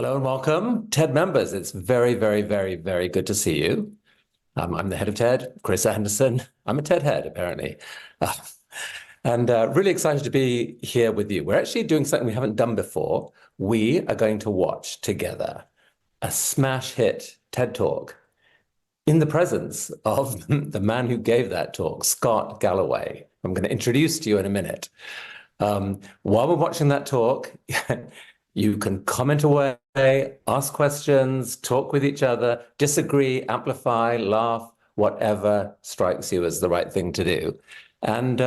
Hello and welcome. TED members, it's very, very, very, very good to see you. I'm the head of TED, Chris Anderson. I'm a TED head, apparently. And really excited to be here with you. We're actually doing something we haven't done before. We are going to watch together a smash hit TED Talk in the presence of the man who gave that talk, Scott Galloway. I'm going to introduce to you in a minute. While we're watching that talk, you can comment away, ask questions, talk with each other, disagree, amplify, laugh, whatever strikes you as the right thing to do. And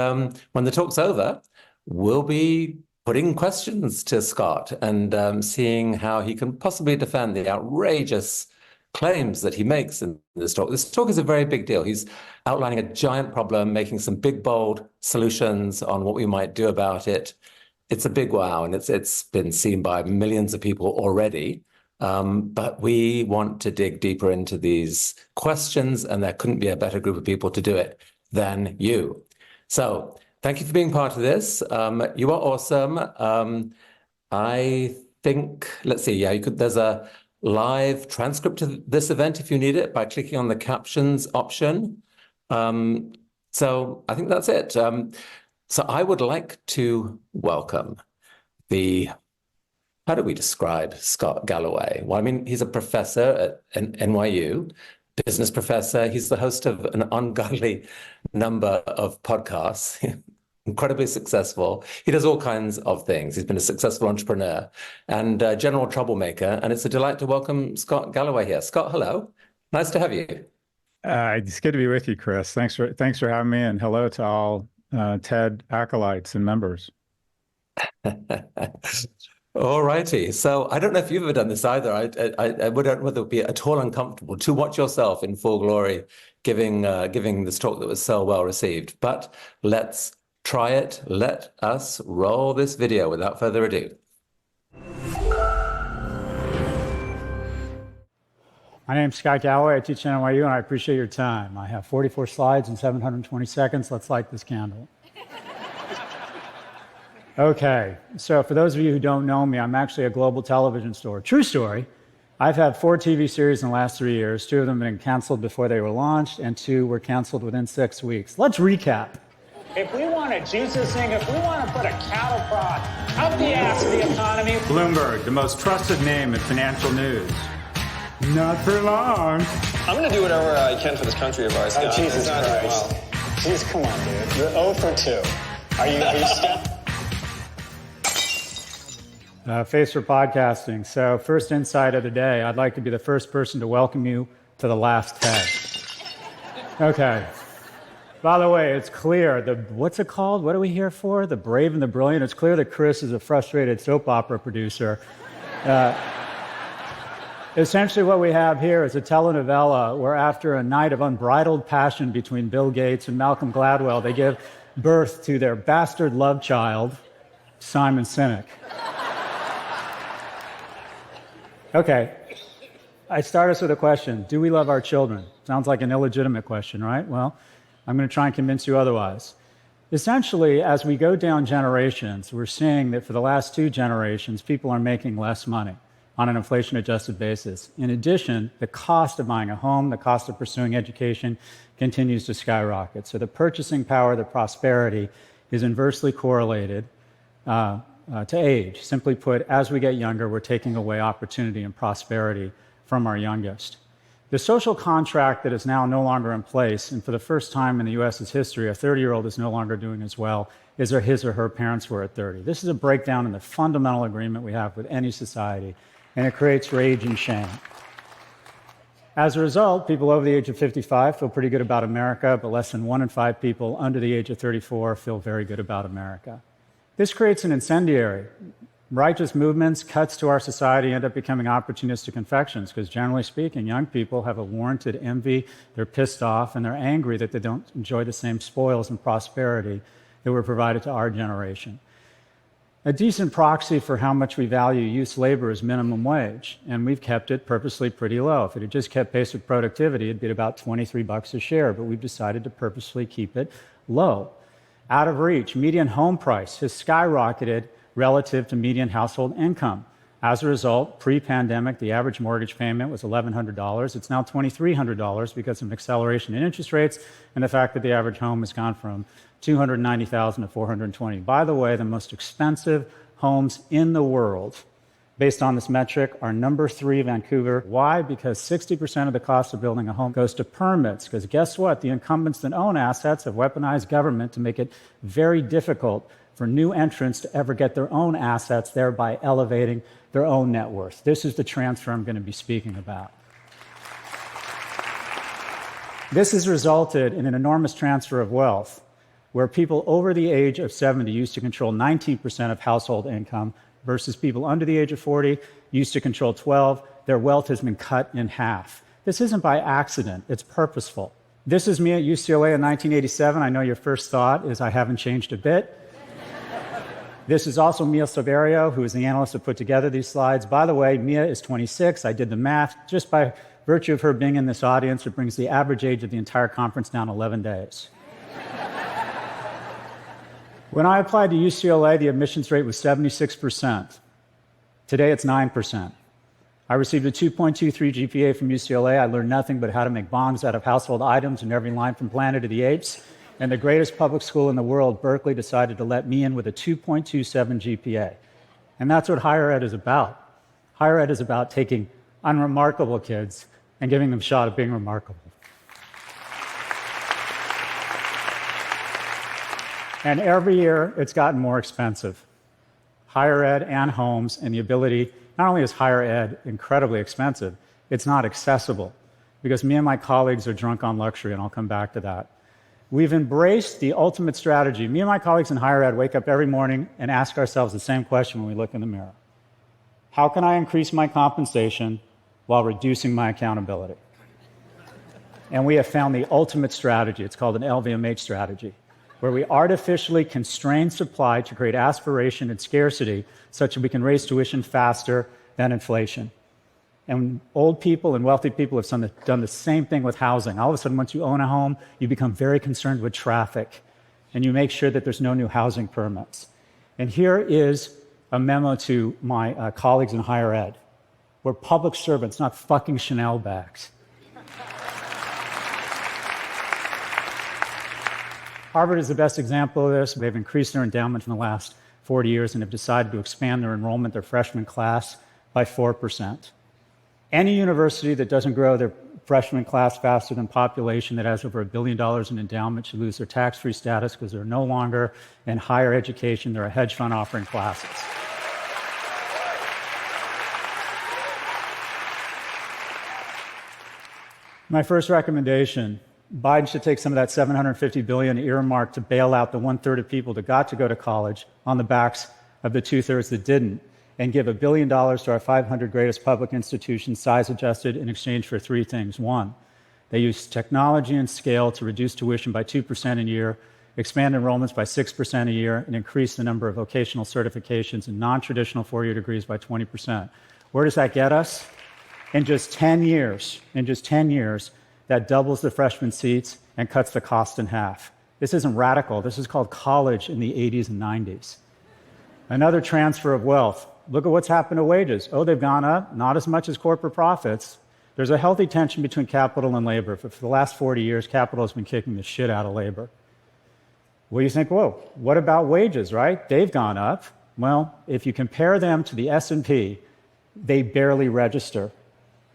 when the talk's over, we'll be putting questions to Scott and seeing how he can possibly defend the outrageous claims that he makes in this talk. This talk is a very big deal. He's outlining a giant problem, making some big, bold solutions on what we might do about it. It's a big wow, and it's been seen by millions of people already. But we want to dig deeper into these questions, and there couldn't be a better group of people to do it than you. So thank you for being part of this. You are awesome. I think, let's see, yeah, there's a live transcript of this event if you need it by clicking on the captions option. So I think that's it. So I would like to welcome how do we describe Scott Galloway? Well, I mean, he's a professor at NYU, business professor. He's the host of an ungodly number of podcasts, incredibly successful. He does all kinds of things. He's been a successful entrepreneur and a general troublemaker. And it's a delight to welcome Scott Galloway here. Scott, hello. Nice to have you. It's good to be with you, Chris. Thanks for having me, and hello to all TED acolytes and members. All righty. So I don't know if you've ever done this either. I wouldn't whether it would be at all uncomfortable to watch yourself in full glory giving this talk that was so well received. But let's try it. Let us roll this video without further ado. My name's Scott Galloway. I teach at NYU, and I appreciate your time. I have 44 slides in 720 seconds. Let's light this candle. Okay, so for those of you who don't know me, I'm actually a global television star. True story. I've had 4 TV series in the last 3 years. 2 of them have been canceled before they were launched, and 2 were canceled within 6 weeks. Let's recap. If we want to juice this thing, if we want to put a cattle prod up the ass of the economy. Bloomberg, the most trusted name in financial news. Not for long. I'm going to do whatever I can for this country of ours. Oh, Jesus Christ. Jeez, come on, dude. You're 0 for 2. Are you stuck? Face for podcasting. So first insight of the day, I'd like to be the first person to welcome you to the last TED. Okay. By the way, it's clear, what's it called? What are we here for? The Brave and the Brilliant. It's clear that Chris is a frustrated soap opera producer. Essentially what we have here is a telenovela where after a night of unbridled passion between Bill Gates and Malcolm Gladwell, they give birth to their bastard love child, Simon Sinek. Okay, I start us with a question. Do we love our children? Sounds like an illegitimate question, right? Well, I'm going to try and convince you otherwise. Essentially, as we go down generations, we're seeing that for the last 2 generations, people are making less money on an inflation-adjusted basis. In addition, the cost of buying a home, the cost of pursuing education continues to skyrocket. So the purchasing power, the prosperity, is inversely correlated to age. Simply put, as we get younger, we're taking away opportunity and prosperity from our youngest. The social contract that is now no longer in place, and for the first time in the U.S.'s history, a 30-year-old is no longer doing as well as his or her parents were at 30. This is a breakdown in the fundamental agreement we have with any society, and it creates rage and shame. As a result, people over the age of 55 feel pretty good about America, but less than 1 in 5 people under the age of 34 feel very good about America. This creates an incendiary. Righteous movements, cuts to our society end up becoming opportunistic infections because, generally speaking, young people have a warranted envy, they're pissed off, and they're angry that they don't enjoy the same spoils and prosperity that were provided to our generation. A decent proxy for how much we value youth labor is minimum wage, and we've kept it purposely pretty low. If it had just kept pace with productivity, it'd be about $23 a share, but we've decided to purposely keep it low. Out of reach, median home price has skyrocketed relative to median household income. As a result, pre-pandemic, the average mortgage payment was $1,100. It's now $2,300 because of an acceleration in interest rates and the fact that the average home has gone from $290,000 to $420,000. By the way, the most expensive homes in the world, based on this metric, are number 3, Vancouver. Why? Because 60% of the cost of building a home goes to permits. Because guess what? The incumbents that own assets have weaponized government to make it very difficult for new entrants to ever get their own assets, thereby elevating their own net worth. This is the transfer I'm going to be speaking about. This has resulted in an enormous transfer of wealth, where people over the age of 70 used to control 19% of household income, versus people under the age of 40 used to control 12. Their wealth has been cut in half. This isn't by accident, it's purposeful. This is me at UCLA in 1987. I know your first thought is I haven't changed a bit. This is also Mia Silverio, who is the analyst who put together these slides. By the way, Mia is 26. I did the math. Just by virtue of her being in this audience, it brings the average age of the entire conference down 11 days. When I applied to UCLA, the admissions rate was 76%. Today, it's 9%. I received a 2.23 GPA from UCLA. I learned nothing but how to make bombs out of household items in every line from Planet of the Apes. And the greatest public school in the world, Berkeley, decided to let me in with a 2.27 GPA. And that's what higher ed is about. Higher ed is about taking unremarkable kids and giving them a shot at being remarkable. And every year, it's gotten more expensive. Higher ed and homes, and the ability, not only is higher ed incredibly expensive, it's not accessible, because me and my colleagues are drunk on luxury, and I'll come back to that. We've embraced the ultimate strategy. Me and my colleagues in higher ed wake up every morning and ask ourselves the same question when we look in the mirror. How can I increase my compensation while reducing my accountability? And we have found the ultimate strategy. It's called an LVMH strategy, where we artificially constrain supply to create aspiration and scarcity such that we can raise tuition faster than inflation. And old people and wealthy people have done the same thing with housing. All of a sudden, once you own a home, you become very concerned with traffic, and you make sure that there's no new housing permits. And here is a memo to my colleagues in higher ed. We're public servants, not fucking Chanel bags. Harvard is the best example of this. They've increased their endowment in the last 40 years and have decided to expand their enrollment, their freshman class, by 4%. Any university that doesn't grow their freshman class faster than population, that has over $1 billion in endowment, should lose their tax-free status because they're no longer in higher education. They're a hedge fund offering classes. My first recommendation: Biden should take some of that $750 billion earmarked to bail out the 1/3 of people that got to go to college on the backs of the 2/3 that didn't, and give $1 billion to our 500 greatest public institutions, size adjusted, in exchange for 3 things. 1, they use technology and scale to reduce tuition by 2% a year, expand enrollments by 6% a year, and increase the number of vocational certifications and non-traditional 4-year degrees by 20%. Where does that get us? In just 10 years, that doubles the freshman seats and cuts the cost in half. This isn't radical. This is called college in the 80s and 90s. Another transfer of wealth. Look at what's happened to wages. Oh, they've gone up, not as much as corporate profits. There's a healthy tension between capital and labor. For the last 40 years, capital has been kicking the shit out of labor. Well, you think, whoa, what about wages, right? They've gone up. Well, if you compare them to the S&P, they barely register.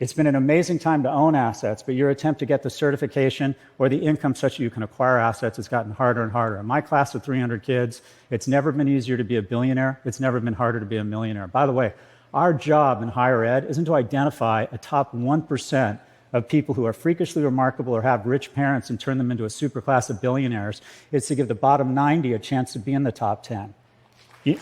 It's been an amazing time to own assets, but your attempt to get the certification or the income such that you can acquire assets has gotten harder and harder. In my class of 300 kids, it's never been easier to be a billionaire. It's never been harder to be a millionaire. By the way, our job in higher ed isn't to identify a top 1% of people who are freakishly remarkable or have rich parents and turn them into a superclass of billionaires. It's to give the bottom 90 a chance to be in the top 10. You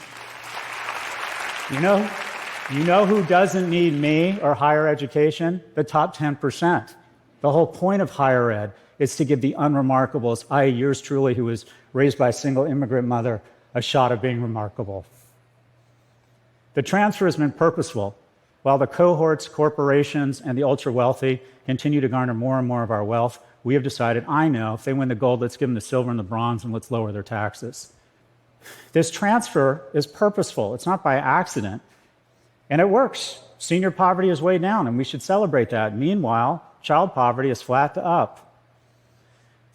know who doesn't need me or higher education? The top 10%. The whole point of higher ed is to give the unremarkables, i.e. yours truly, who was raised by a single immigrant mother, a shot at being remarkable. The transfer has been purposeful. While the cohorts, corporations, and the ultra-wealthy continue to garner more and more of our wealth, we have decided, I know, if they win the gold, let's give them the silver and the bronze, and let's lower their taxes. This transfer is purposeful. It's not by accident. And it works. Senior poverty is way down, and we should celebrate that. Meanwhile, child poverty is flat to up.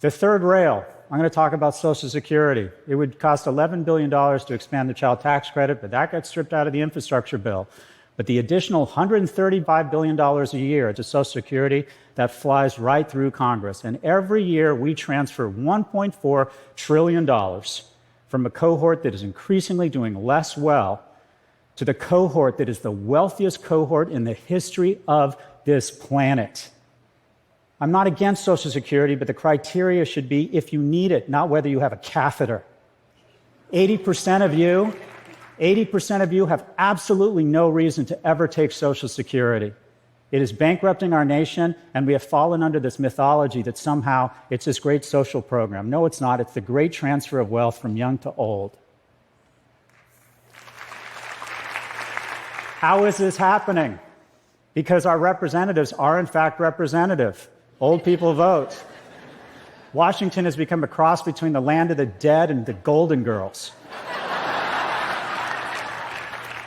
The third rail, I'm going to talk about Social Security. It would cost $11 billion to expand the child tax credit, but that got stripped out of the infrastructure bill. But the additional $135 billion a year to Social Security, that flies right through Congress. And every year we transfer $1.4 trillion from a cohort that is increasingly doing less well to the cohort that is the wealthiest cohort in the history of this planet. I'm not against Social Security, but the criteria should be if you need it, not whether you have a catheter. 80% of you have absolutely no reason to ever take Social Security. It is bankrupting our nation, and we have fallen under this mythology that somehow it's this great social program. No, it's not. It's the great transfer of wealth from young to old. How is this happening? Because our representatives are, in fact, representative. Old people vote. Washington has become a cross between the land of the dead and the Golden Girls.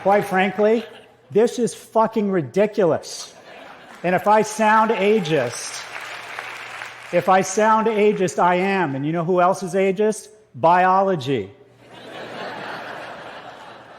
Quite frankly, this is fucking ridiculous. And if I sound ageist, I am. And you know who else is ageist? Biology.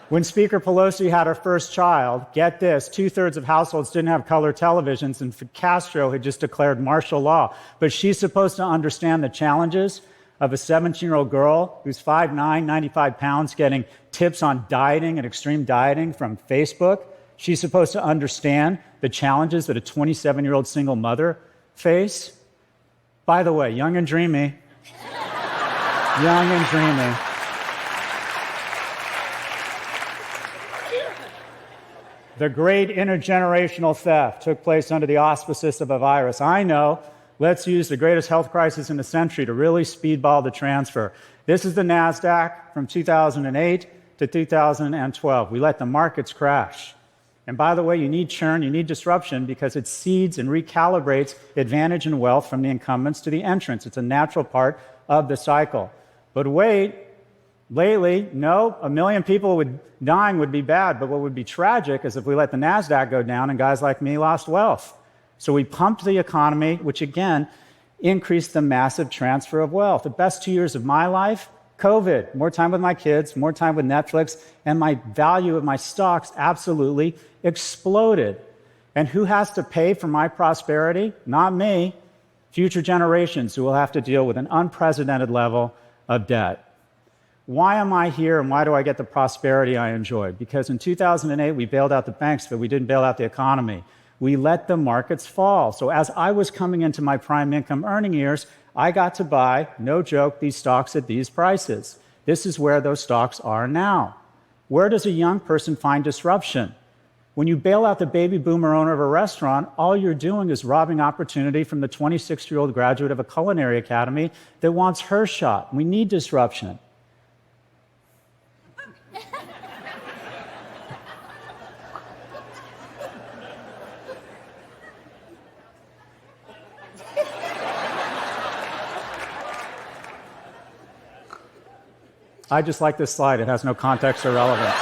When Speaker Pelosi had her first child, get this, 2/3 of households didn't have color televisions, and Castro had just declared martial law. But she's supposed to understand the challenges of a 17-year-old girl who's 5'9", 95 pounds, getting tips on dieting and extreme dieting from Facebook. She's supposed to understand the challenges that a 27-year-old single mother face. By the way, young and dreamy. Young and dreamy. The great intergenerational theft took place under the auspices of a virus. I know. Let's use the greatest health crisis in the century to really speedball the transfer. This is the NASDAQ from 2008 to 2012. We let the markets crash. And by the way, you need churn, you need disruption, because it seeds and recalibrates advantage and wealth from the incumbents to the entrants. It's a natural part of the cycle. But wait, lately, no, 1 million people dying would be bad, but what would be tragic is if we let the NASDAQ go down and guys like me lost wealth. So we pumped the economy, which again increased the massive transfer of wealth. The best 2 years of my life, COVID, more time with my kids, more time with Netflix, and my value of my stocks absolutely exploded. And who has to pay for my prosperity? Not me. Future generations who will have to deal with an unprecedented level of debt. Why am I here, and why do I get the prosperity I enjoy? Because in 2008, we bailed out the banks, but we didn't bail out the economy. We let the markets fall. So as I was coming into my prime income earning years, I got to buy, no joke, these stocks at these prices. This is where those stocks are now. Where does a young person find disruption? When you bail out the baby boomer owner of a restaurant, all you're doing is robbing opportunity from the 26-year-old graduate of a culinary academy that wants her shot. We need disruption. I just like this slide. It has no context or relevance.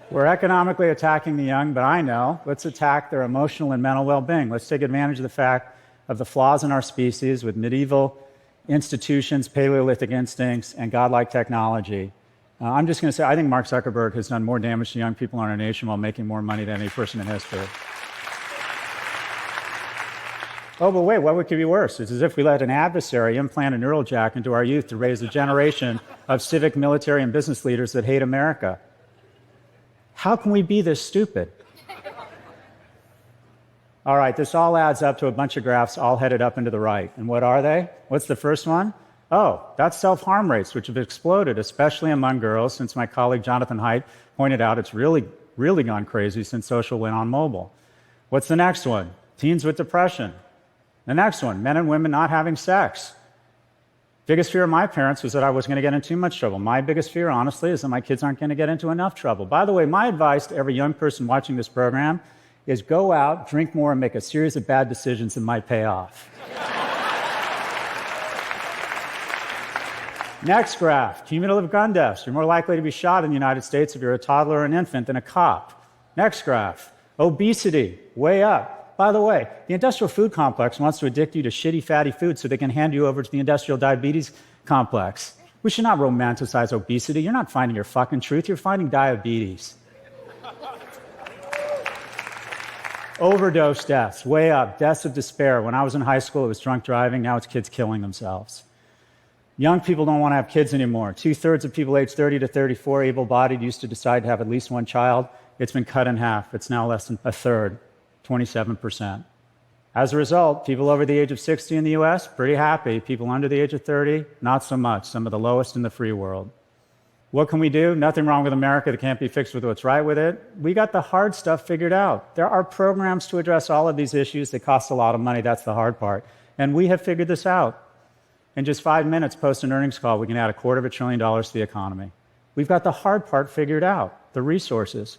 We're economically attacking the young, but I know, let's attack their emotional and mental well-being. Let's take advantage of the fact of the flaws in our species with medieval institutions, Paleolithic instincts, and godlike technology. I'm just going to say, I think Mark Zuckerberg has done more damage to young people in our nation while making more money than any person in history. Oh, but wait, what could be worse? It's as if we let an adversary implant a neural jack into our youth to raise a generation of civic, military, and business leaders that hate America. How can we be this stupid? All right, this all adds up to a bunch of graphs all headed up and to the right. And what are they? What's the first one? Oh, that's self-harm rates, which have exploded, especially among girls, since my colleague Jonathan Haidt pointed out it's really gone crazy since social went on mobile. What's the next one? Teens with depression. The next one, men and women not having sex. Biggest fear of my parents was that I was going to get in too much trouble. My biggest fear, honestly, is that my kids aren't going to get into enough trouble. By the way, my advice to every young person watching this program is go out, drink more, and make a series of bad decisions that might pay off. Next graph, cumulative gun deaths. You're more likely to be shot in the United States if you're a toddler or an infant than a cop. Next graph, obesity, way up. By the way, the industrial food complex wants to addict you to shitty, fatty food so they can hand you over to the industrial diabetes complex. We should not romanticize obesity. You're not finding your fucking truth. You're finding diabetes. Overdose deaths, way up. Deaths of despair. When I was in high school, it was drunk driving. Now it's kids killing themselves. Young people don't want to have kids anymore. 2/3 of people aged 30 to 34, able-bodied, used to decide to have at least one child. It's been cut in half. It's now less than a third, 27%. As a result, people over the age of 60 in the US, pretty happy. People under the age of 30, not so much. Some of the lowest in the free world. What can we do? Nothing wrong with America that can't be fixed with what's right with it. We got the hard stuff figured out. There are programs to address all of these issues. They cost a lot of money. That's the hard part. And we have figured this out. In just 5 minutes post an earnings call, we can add $250 billion to the economy. We've got the hard part figured out, the resources.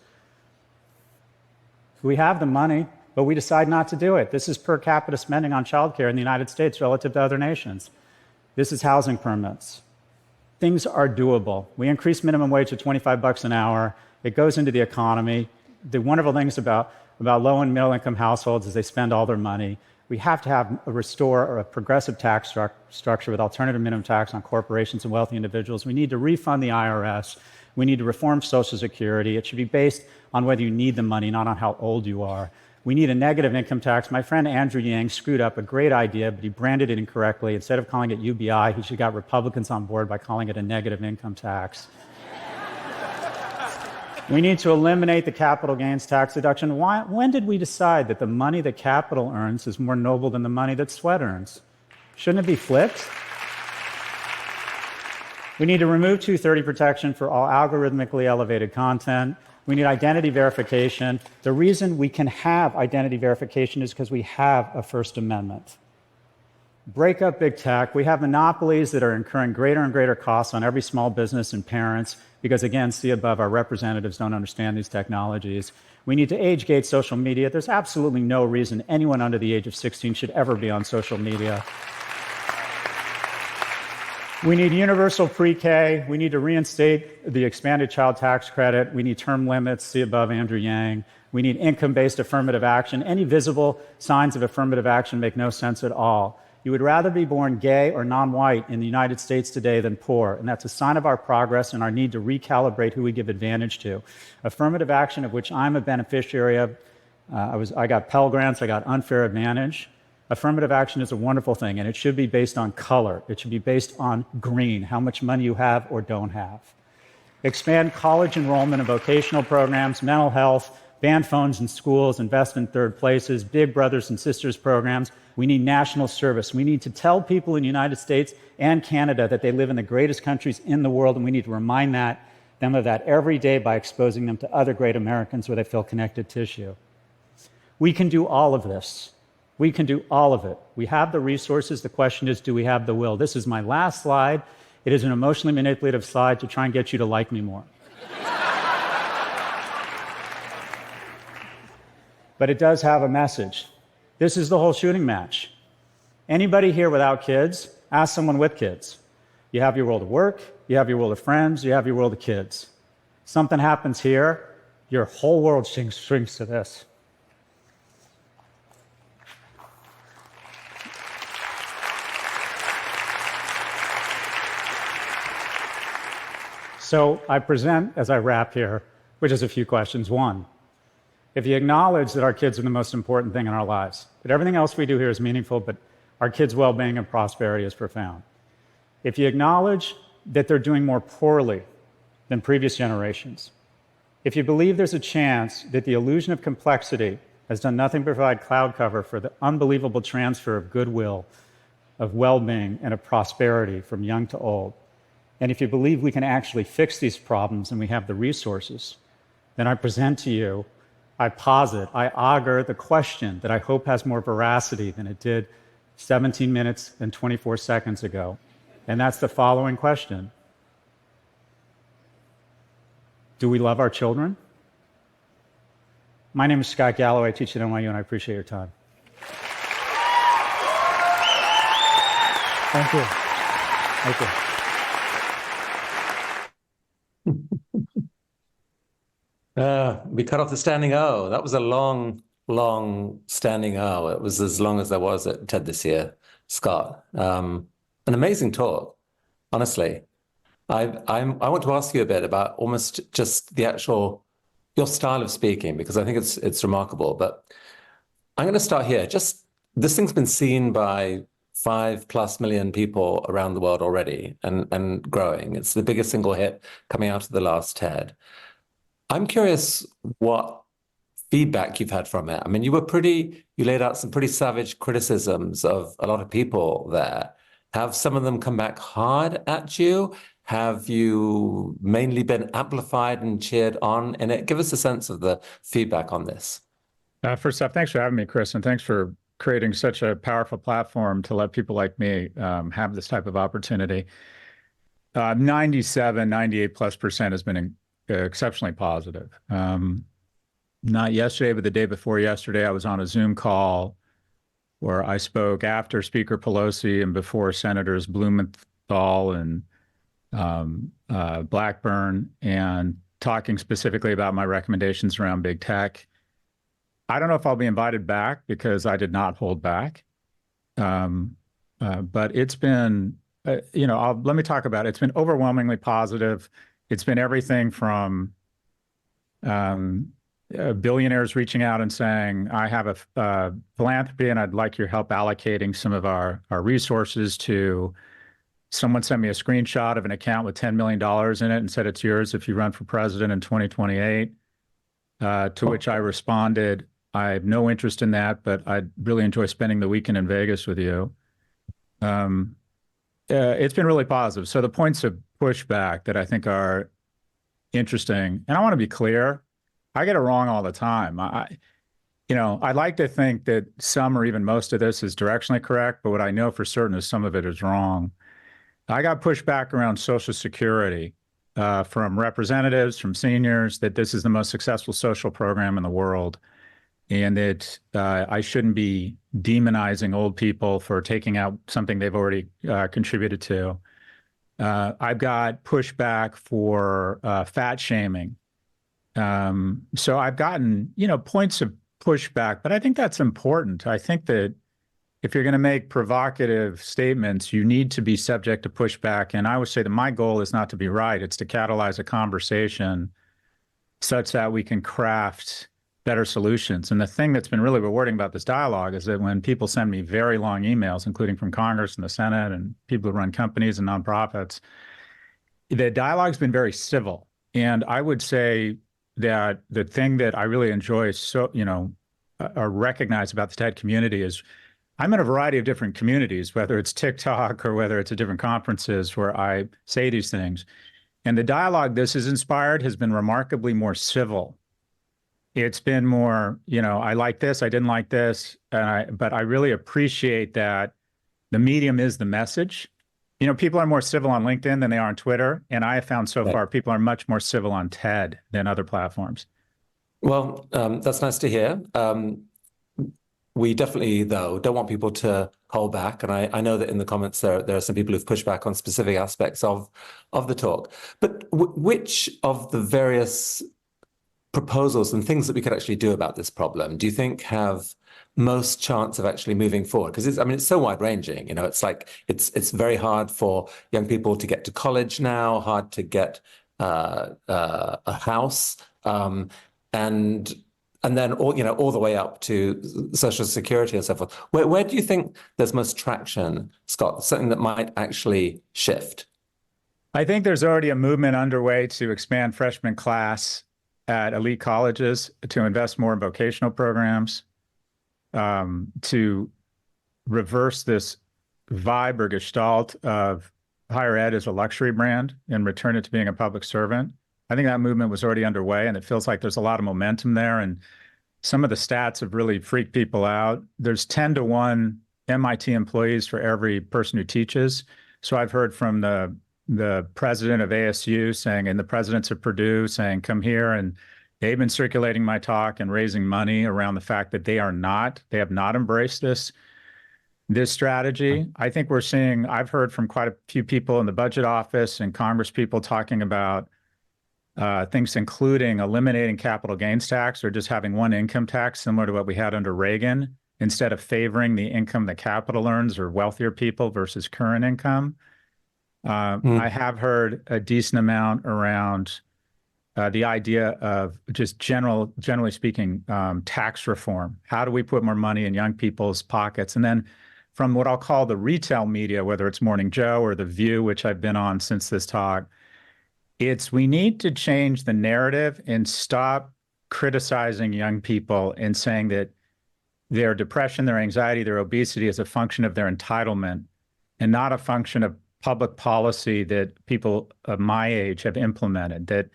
We have the money, but we decide not to do it. This is per capita spending on childcare in the United States relative to other nations. This is housing permits. Things are doable. We increase minimum wage to $25 an hour. It goes into the economy. The wonderful things about low and middle income households is they spend all their money. We have to have a restore or a progressive tax structure with alternative minimum tax on corporations and wealthy individuals. We need to refund the IRS. We need to reform Social Security. It should be based on whether you need the money, not on how old you are. We need a negative income tax. My friend Andrew Yang screwed up a great idea, but he branded it incorrectly. Instead of calling it UBI, he should have got Republicans on board by calling it a negative income tax. We need to eliminate the capital gains tax deduction. When did we decide that the money that capital earns is more noble than the money that sweat earns? Shouldn't it be flipped? We need to remove 230 protection for all algorithmically elevated content. We need identity verification. The reason we can have identity verification is because we have a First Amendment. Break up big tech. We have monopolies that are incurring greater and greater costs on every small business and parents because, again, see above, our representatives don't understand these technologies. We need to age-gate social media. There's absolutely no reason anyone under the age of 16 should ever be on social media. We need universal pre-K. We need to reinstate the expanded child tax credit. We need term limits, see above Andrew Yang. We need income-based affirmative action. Any visible signs of affirmative action make no sense at all. You would rather be born gay or non-white in the United States today than poor, and that's a sign of our progress and our need to recalibrate who we give advantage to. Affirmative action, of which I'm a beneficiary of, I got Pell Grants, I got unfair advantage. Affirmative action is a wonderful thing, and it should be based on color. It should be based on green, how much money you have or don't have. Expand college enrollment and vocational programs, mental health, ban phones in schools, invest in third places, big brothers and sisters programs. We need national service. We need to tell people in the United States and Canada that they live in the greatest countries in the world, and we need to remind them of that every day by exposing them to other great Americans where they feel connected tissue. We can do all of this. We can do all of it. We have the resources. The question is, do we have the will? This is my last slide. It is an emotionally manipulative slide to try and get you to like me more. But it does have a message. This is the whole shooting match. Anybody here without kids, ask someone with kids. You have your world of work, you have your world of friends, you have your world of kids. Something happens here, your whole world shrinks to this. So I present, as I wrap here, with just a few questions. One, if you acknowledge that our kids are the most important thing in our lives, that everything else we do here is meaningful, but our kids' well-being and prosperity is profound. If you acknowledge that they're doing more poorly than previous generations, if you believe there's a chance that the illusion of complexity has done nothing but provide cloud cover for the unbelievable transfer of goodwill, of well-being, and of prosperity from young to old, and if you believe we can actually fix these problems and we have the resources, then I present to you, I posit, I augur the question that I hope has more veracity than it did 17 minutes and 24 seconds ago. And that's the following question. Do we love our children? My name is Scott Galloway. I teach at NYU, and I appreciate your time. Thank you. Thank you. We cut off the standing O. That was a long, long standing O. It was as long as there was at TED this year, Scott. An amazing talk, honestly. I want to ask you a bit about almost just the actual, your style of speaking, because I think it's remarkable. But I'm going to start here. Just this thing's been seen by 5+ million people around the world already and growing. It's the biggest single hit coming out of the last TED. I'm curious what feedback you've had from it. I mean, you laid out some pretty savage criticisms of a lot of people there. Have some of them come back hard at you? Have you mainly been amplified and cheered on in it? Give us a sense of the feedback on this. First off, thanks for having me, Chris, and thanks for creating such a powerful platform to let people like me have this type of opportunity. 98+% has been exceptionally positive. Not yesterday, but the day before yesterday, I was on a Zoom call where I spoke after Speaker Pelosi and before Senators Blumenthal and Blackburn, and talking specifically about my recommendations around big tech. I don't know if I'll be invited back because I did not hold back. But it's been, let me talk about it. It's been overwhelmingly positive. It's been everything from billionaires reaching out and saying, I have a philanthropy and I'd like your help allocating some of our resources, to someone sent me a screenshot of an account with $10 million in it and said, it's yours if you run for president in 2028. To which I responded, I have no interest in that, but I'd really enjoy spending the weekend in Vegas with you. It's been really positive. So the points of pushback that I think are interesting, and I want to be clear, I get it wrong all the time. I'd like to think that some or even most of this is directionally correct, but what I know for certain is some of it is wrong. I got pushback around Social Security from representatives, from seniors, that this is the most successful social program in the world, and that I shouldn't be demonizing old people for taking out something they've already contributed to. I've got pushback for fat shaming. So I've gotten, points of pushback, but I think that's important. I think that if you're going to make provocative statements, you need to be subject to pushback. And I would say that my goal is not to be right. It's to catalyze a conversation such that we can craft better solutions. And the thing that's been really rewarding about this dialogue is that when people send me very long emails, including from Congress and the Senate and people who run companies and nonprofits, the dialogue's been very civil. And I would say that the thing that I really enjoy or recognize about the TED community is I'm in a variety of different communities, whether it's TikTok or whether it's at different conferences where I say these things. And the dialogue this has inspired has been remarkably more civil. It's been more, I like this, I didn't like this, but I really appreciate that the medium is the message. People are more civil on LinkedIn than they are on Twitter. And I have found so far people are much more civil on TED than other platforms. Well, that's nice to hear. We definitely, though, don't want people to hold back. And I know that in the comments there are some people who've pushed back on specific aspects of the talk. But which of the various proposals and things that we could actually do about this problem do you think have most chance of actually moving forward? Because it's so wide-ranging. It's like it's very hard for young people to get to college now, hard to get a house, and then all the way up to Social Security and so forth. Where do you think there's most traction, Scott? Something that might actually shift? I think there's already a movement underway to expand freshman class at elite colleges, to invest more in vocational programs, to reverse this vibe or gestalt of higher ed as a luxury brand and return it to being a public servant. I think that movement was already underway, and it feels like there's a lot of momentum there. And some of the stats have really freaked people out. There's 10-to-1 MIT employees for every person who teaches. So I've heard from the president of ASU saying, and the presidents of Purdue saying, come here and They've been circulating my talk and raising money around the fact that they have not embraced this strategy. I think I've heard from quite a few people in the budget office and Congress people talking about things including eliminating capital gains tax or just having one income tax similar to what we had under Reagan, instead of favoring the income that capital earns or wealthier people versus current income. I have heard a decent amount around the idea of just generally speaking, tax reform. How do we put more money in young people's pockets? And then from what I'll call the retail media, whether it's Morning Joe or The View, which I've been on since this talk, we need to change the narrative and stop criticizing young people and saying that their depression, their anxiety, their obesity is a function of their entitlement and not a function of public policy that people of my age have implemented. That,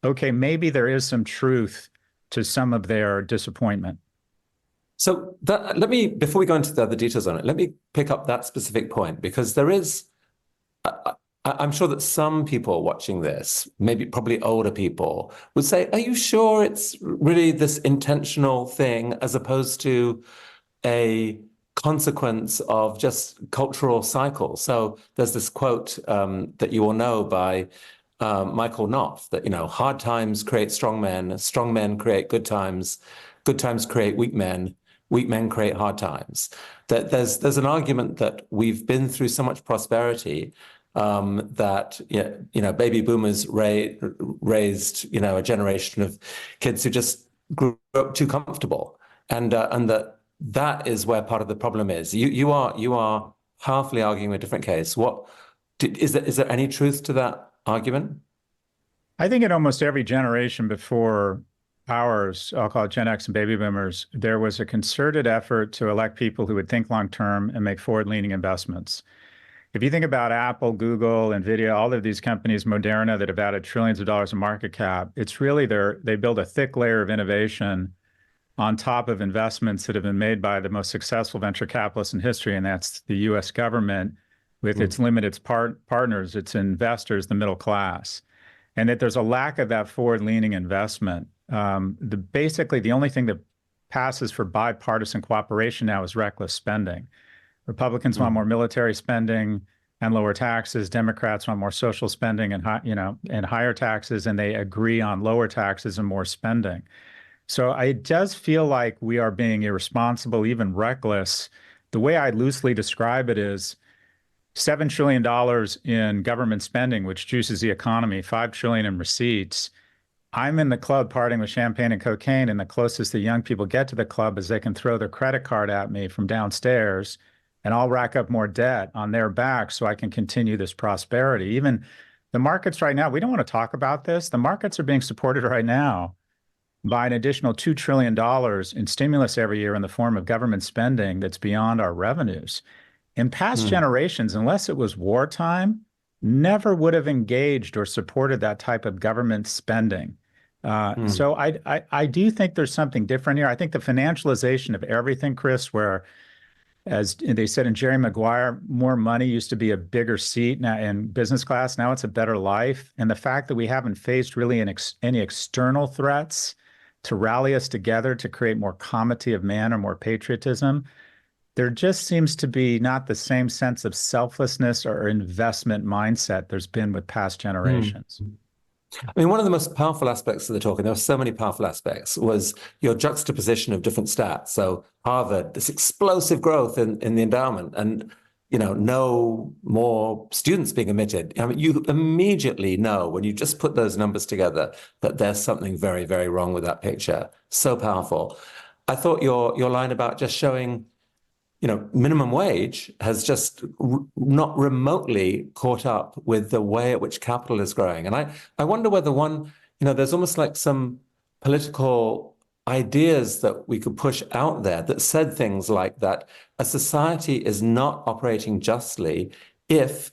okay, maybe there is some truth to some of their disappointment. So before we go into the other details on it, let me pick up that specific point, because I'm sure that some people watching this, probably older people, would say, are you sure it's really this intentional thing as opposed to a consequence of just cultural cycles? So there's this quote that you all know by Michael Knopf, that, hard times create strong men create good times create weak men create hard times. That there's an argument that we've been through so much prosperity that baby boomers raised a generation of kids who just grew up too comfortable, and that is where part of the problem is. You are powerfully arguing a different case. Is there any truth to that argument? I think in almost every generation before ours, I'll call it Gen X and baby boomers, there was a concerted effort to elect people who would think long-term and make forward-leaning investments. If you think about Apple, Google, NVIDIA, all of these companies, Moderna, that have added trillions of dollars in market cap, it's really they build a thick layer of innovation on top of investments that have been made by the most successful venture capitalists in history, and that's the U.S. government with its limited partners, its investors, the middle class. And that there's a lack of that forward-leaning investment. Basically, the only thing that passes for bipartisan cooperation now is reckless spending. Republicans want more military spending and lower taxes. Democrats want more social spending and higher taxes, and they agree on lower taxes and more spending. So it does feel like we are being irresponsible, even reckless. The way I loosely describe it is $7 trillion in government spending, which juices the economy, $5 trillion in receipts. I'm in the club partying with champagne and cocaine, and the closest the young people get to the club is they can throw their credit card at me from downstairs, and I'll rack up more debt on their back so I can continue this prosperity. Even the markets right now, we don't want to talk about this. The markets are being supported right now by an additional $2 trillion in stimulus every year in the form of government spending that's beyond our revenues. In past generations, unless it was wartime, never would have engaged or supported that type of government spending. So I do think there's something different here. I think the financialization of everything, Chris, where, as they said in Jerry Maguire, more money used to be a bigger seat now in business class. Now it's a better life. And the fact that we haven't faced really any external threats to rally us together to create more comity of man or more patriotism, there just seems to be not the same sense of selflessness or investment mindset there's been with past generations. I mean, one of the most powerful aspects of the talk, and there were so many powerful aspects, was your juxtaposition of different stats. So Harvard, this explosive growth in the endowment, and no more students being admitted. I mean, you immediately know when you just put those numbers together that there's something very, very wrong with that picture. So powerful. I thought your line about just showing, minimum wage has just not remotely caught up with the way at which capital is growing. And I wonder whether there's almost like some political ideas that we could push out there that said things like that a society is not operating justly if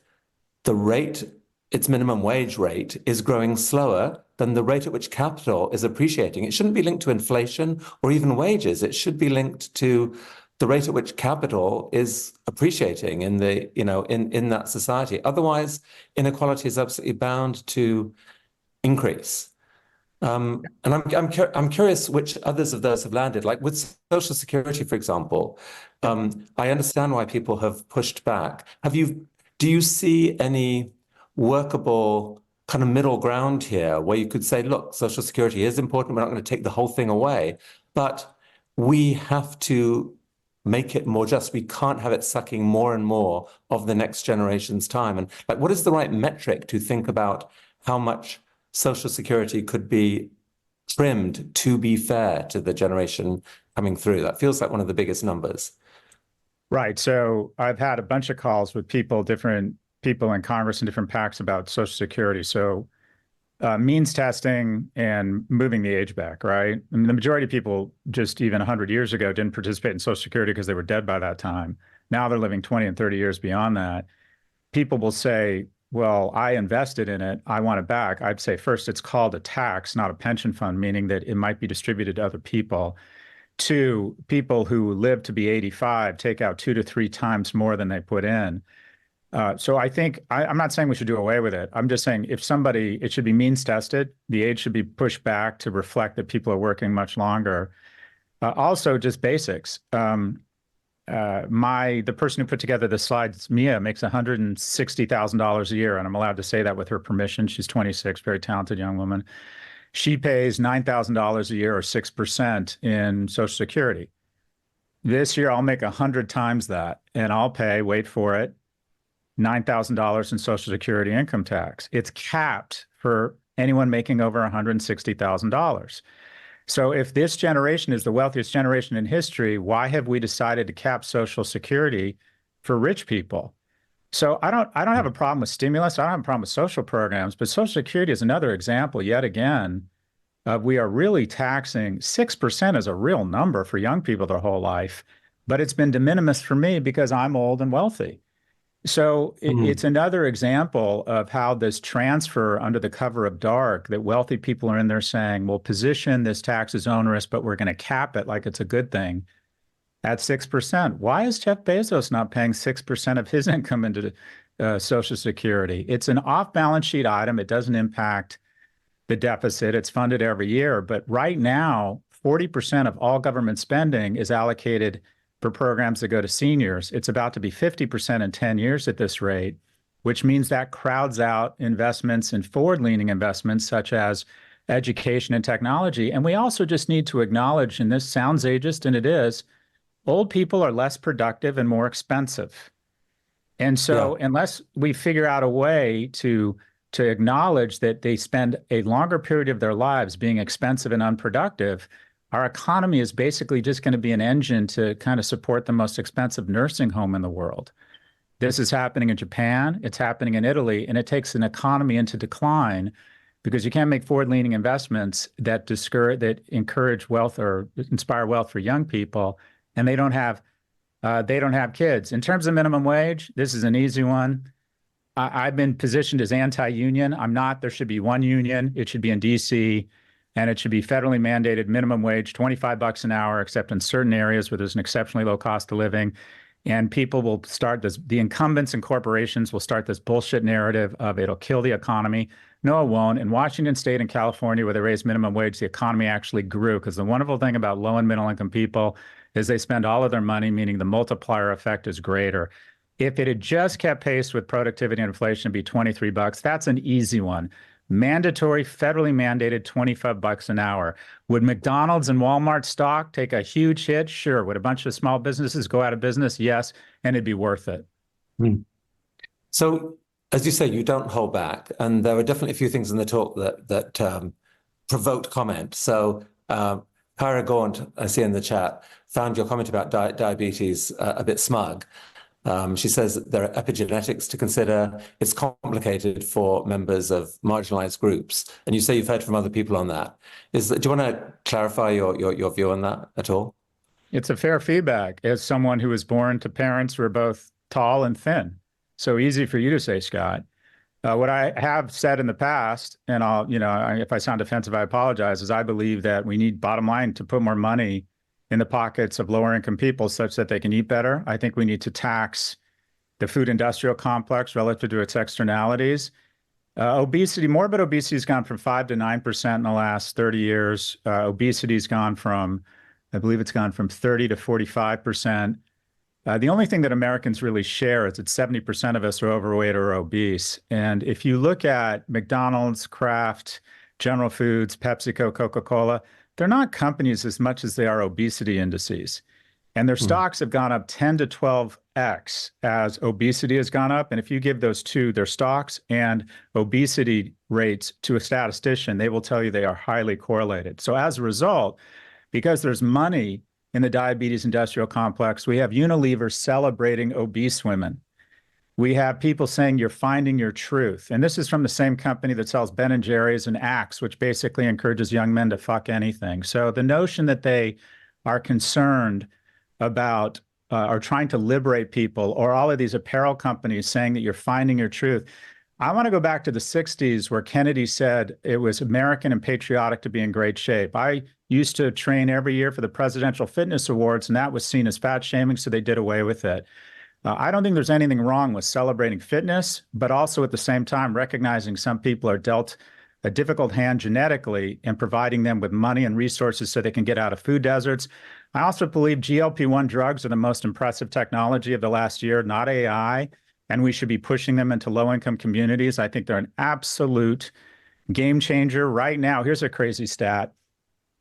its minimum wage rate is growing slower than the rate at which capital is appreciating. It shouldn't be linked to inflation or even wages. It should be linked to the rate at which capital is appreciating in that society. Otherwise, inequality is absolutely bound to increase. And I'm curious which others of those have landed. Like with Social Security, for example, I understand why people have pushed back. Do you see any workable kind of middle ground here where you could say, look, Social Security is important. We're not going to take the whole thing away, but we have to make it more just. We can't have it sucking more and more of the next generation's time. And like, what is the right metric to think about how much Social Security could be trimmed to be fair to the generation coming through? That feels like one of the biggest numbers. Right. So I've had a bunch of calls with different people in Congress and different PACs about Social Security. So means testing and moving the age back, right? I mean, the majority of people just even 100 years ago didn't participate in Social Security because they were dead by that time. Now they're living 20 and 30 years beyond that. People will say, well, I invested in it, I want it back. I'd say first, it's called a tax, not a pension fund, meaning that it might be distributed to other people. Two, people who live to be 85 take out 2 to 3 times more than they put in. So I think, I'm not saying we should do away with it. I'm just saying it should be means tested. The age should be pushed back to reflect that people are working much longer. Also, just basics. The person who put together the slides, Mia, makes $160,000 a year, and I'm allowed to say that with her permission. She's 26, very talented young woman. She pays $9,000 a year or 6% in Social Security. This year, I'll make 100 times that, and I'll pay, wait for it, $9,000 in Social Security income tax. It's capped for anyone making over $160,000. So if this generation is the wealthiest generation in history, why have we decided to cap Social Security for rich people? So I don't have a problem with stimulus. I don't have a problem with social programs, but Social Security is another example yet again of we are really taxing. 6% is a real number for young people their whole life, but it's been de minimis for me because I'm old and wealthy. So it's another example of how this transfer under the cover of dark, that wealthy people are in there saying, well, position this tax as onerous, but we're going to cap it like it's a good thing at 6%. Why is Jeff Bezos not paying 6% of his income into Social Security? It's an off-balance sheet item. It doesn't impact the deficit. It's funded every year. But right now, 40% of all government spending is allocated for programs that go to seniors. It's about to be 50% in 10 years at this rate, which means that crowds out investments and forward-leaning investments such as education and technology. And we also just need to acknowledge, and this sounds ageist, and it is, old people are less productive and more expensive. And so unless we figure out a way to acknowledge that they spend a longer period of their lives being expensive and unproductive, our economy is basically just going to be an engine to kind of support the most expensive nursing home in the world. This is happening in Japan, it's happening in Italy, and it takes an economy into decline because you can't make forward-leaning investments that encourage wealth or inspire wealth for young people, and they don't have kids. In terms of minimum wage, this is an easy one. I've been positioned as anti-union. I'm not. There should be one union. It should be in DC, and it should be federally mandated minimum wage, $25 an hour, except in certain areas where there's an exceptionally low cost of living. And people will start this, the incumbents and corporations will start this bullshit narrative of it'll kill the economy. No, it won't. In Washington State and California, where they raised minimum wage, the economy actually grew, because the wonderful thing about low and middle income people is they spend all of their money, meaning the multiplier effect is greater. If it had just kept pace with productivity and inflation, it'd be $23. That's an easy one. Mandatory, federally mandated $25 an hour. Would McDonald's and Walmart stock take a huge hit? Sure. Would a bunch of small businesses go out of business? Yes. And it'd be worth it. So, as you say, you don't hold back. And there were definitely a few things in the talk that provoked comment. So, Kyra Gaunt, I see in the chat, found your comment about diabetes a bit smug. She says that there are epigenetics to consider. It's complicated for members of marginalized groups. And you say you've heard from other people on that. Do you want to clarify your view on that at all? It's a fair feedback as someone who was born to parents who are both tall and thin. So easy for you to say, Scott. What I have said in the past, and if I sound offensive, I apologize, is I believe that we need, bottom line, to put more money in the pockets of lower income people such that they can eat better. I think we need to tax the food industrial complex relative to its externalities. Obesity, morbid obesity has gone from 5 to 9% in the last 30 years. Obesity's gone from, I believe it's gone from 30 to 45%. The only thing that Americans really share is that 70% of us are overweight or obese. And if you look at McDonald's, Kraft, General Foods, PepsiCo, Coca-Cola, they're not companies as much as they are obesity indices. And their stocks have gone up 10 to 12x as obesity has gone up. And if you give those two, their stocks and obesity rates, to a statistician, they will tell you they are highly correlated. So as a result, because there's money in the diabetes industrial complex, we have Unilever celebrating obese women. We have people saying you're finding your truth. And this is from the same company that sells Ben & Jerry's and Axe, which basically encourages young men to fuck anything. So the notion that they are concerned about or trying to liberate people, or all of these apparel companies saying that you're finding your truth. I want to go back to the 60s where Kennedy said it was American and patriotic to be in great shape. I used to train every year for the Presidential Fitness Awards, and that was seen as fat shaming, so they did away with it. I don't think there's anything wrong with celebrating fitness, but also at the same time recognizing some people are dealt a difficult hand genetically and providing them with money and resources so they can get out of food deserts. I also believe GLP-1 drugs are the most impressive technology of the last year, not AI, and we should be pushing them into low-income communities. I think they're an absolute game changer right now. Here's a crazy stat.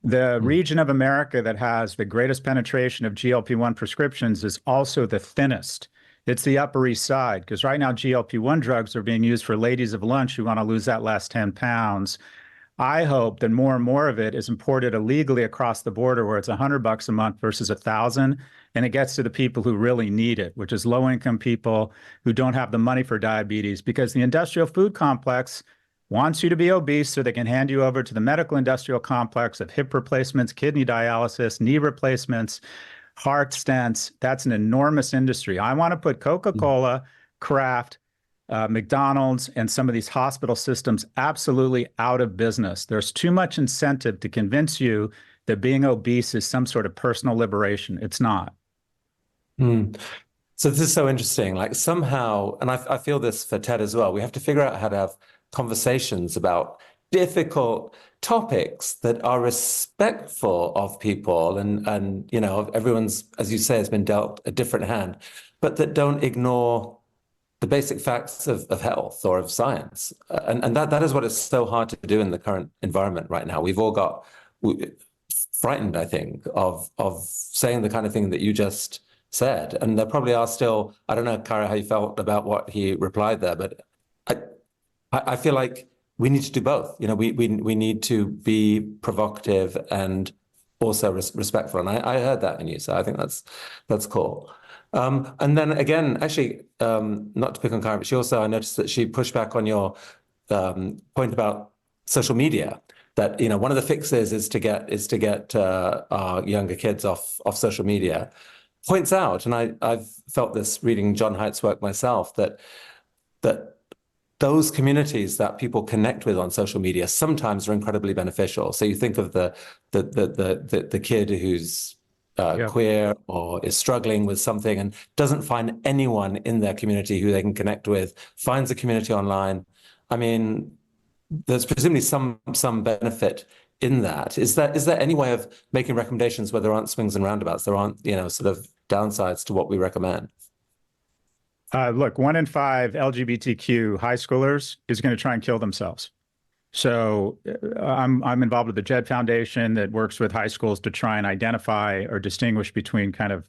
The region of America that has the greatest penetration of GLP-1 prescriptions is also the thinnest. It's the Upper East Side, because right now GLP-1 drugs are being used for ladies of lunch who want to lose that last 10 pounds. I hope that more and more of it is imported illegally across the border, where it's $100 a month versus $1,000, and it gets to the people who really need it, which is low-income people who don't have the money for diabetes, because the industrial food complex wants you to be obese so they can hand you over to the medical industrial complex of hip replacements, kidney dialysis, knee replacements, heart stents. That's an enormous industry. I want to put Coca-Cola, Kraft, McDonald's, and some of these hospital systems absolutely out of business. There's too much incentive to convince you that being obese is some sort of personal liberation. It's not. So this is so interesting. Like somehow, and I feel this for Ted as well, we have to figure out how to have conversations about difficult topics that are respectful of people and you know, everyone's, as you say, has been dealt a different hand, but that don't ignore the basic facts of health or of science. And that is what is so hard to do in the current environment right now. We've all got frightened, I think, of saying the kind of thing that you just said. And there probably are still, I don't know, Kara, how you felt about what he replied there, but I feel like we need to do both. You know, we need to be provocative and also respectful. And I heard that in you, so I think that's cool. And then again, actually, not to pick on Kara, but she also, I noticed that she pushed back on your point about social media. That, you know, one of the fixes is to get our younger kids off social media. Points out, and I've felt this reading John Haidt's work myself, that those communities that people connect with on social media sometimes are incredibly beneficial. So you think of the kid who's queer or is struggling with something and doesn't find anyone in their community who they can connect with, finds a community online. I mean, there's presumably some benefit in that. Is there any way of making recommendations where there aren't swings and roundabouts? There aren't, you know, sort of downsides to what we recommend? Look, 1 in 5 LGBTQ high schoolers is going to try and kill themselves. So I'm involved with the JED Foundation that works with high schools to try and identify or distinguish between kind of